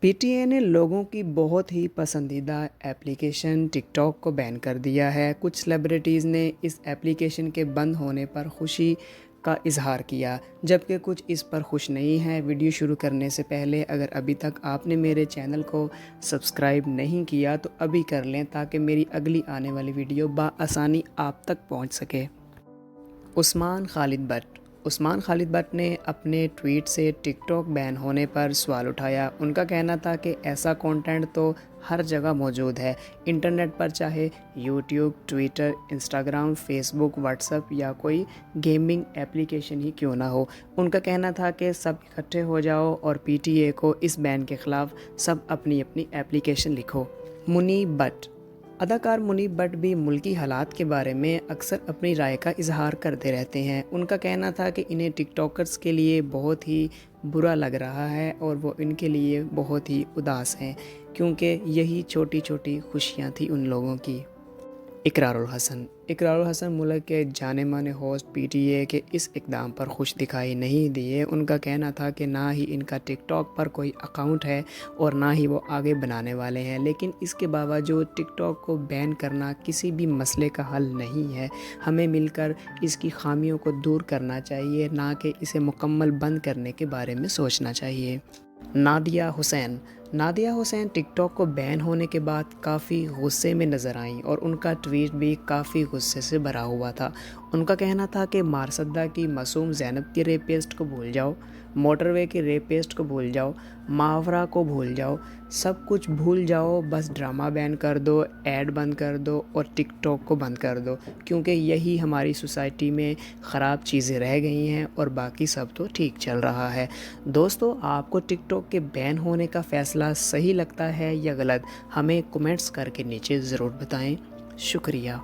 P T A ने लोगों की बहुत ही पसंदीदा एप्लीकेशन टिकटॉक को बैन कर दिया है। कुछ सेलिब्रिटीज़ ने इस एप्लीकेशन के बंद होने पर खुशी का इजहार किया, जबकि कुछ इस पर खुश नहीं हैं। वीडियो शुरू करने से पहले अगर अभी तक आपने मेरे चैनल को सब्सक्राइब नहीं किया तो अभी कर लें, ताकि मेरी अगली आने वाली वीडियो बआसानी आप तक पहुंच सके। उस्मान खालिद भट्ट ने अपने ट्वीट से टिकटॉक बैन होने पर सवाल उठाया। उनका कहना था कि ऐसा कंटेंट तो हर जगह मौजूद है इंटरनेट पर, चाहे YouTube, Twitter, Instagram, Facebook, WhatsApp या कोई गेमिंग एप्लीकेशन ही क्यों ना हो। उनका कहना था कि सब इकट्ठे हो जाओ और पीटीए को इस बैन के ख़िलाफ़ सब अपनी अपनी एप्लीकेशन लिखो। मुनीब भट्ट अदाकार मुनीब भट्ट भी मुल्की हालात के बारे में अक्सर अपनी राय का इजहार करते रहते हैं। उनका कहना था कि इन्हें टिकटॉकर्स के लिए बहुत ही बुरा लग रहा है और वो इनके लिए बहुत ही उदास हैं, क्योंकि यही छोटी छोटी खुशियां थी उन लोगों की। इकरारुल हसन मुल्क के जाने माने होस्ट पीटीए के इस इक़दाम पर खुश दिखाई नहीं दिए। उनका कहना था कि ना ही इनका टिकटॉक पर कोई अकाउंट है और ना ही वो आगे बनाने वाले हैं, लेकिन इसके बावजूद टिकटॉक को बैन करना किसी भी मसले का हल नहीं है। हमें मिलकर इसकी खामियों को दूर करना चाहिए, ना कि इसे मुकम्मल बंद करने के बारे में सोचना चाहिए। नादिया हुसैन टिकटॉक को बैन होने के बाद काफ़ी गुस्से में नज़र आईं और उनका ट्वीट भी काफ़ी गुस्से से भरा हुआ था। उनका कहना था कि मारसद्दा की मासूम ज़ैनब के रेपिस्ट को भूल जाओ, मोटरवे के रेपिस्ट को भूल जाओ, मावरा को भूल जाओ, सब कुछ भूल जाओ, बस ड्रामा बैन कर दो, ऐड बंद कर दो और टिकटॉक को बंद कर दो, क्योंकि यही हमारी सोसाइटी में ख़राब चीज़ें रह गई हैं और बाकी सब तो ठीक चल रहा है। दोस्तों, आपको टिकटॉक के बैन होने का फ़ैसला सही लगता है या गलत? हमें कमेंट्स करके नीचे ज़रूर बताएं। शुक्रिया।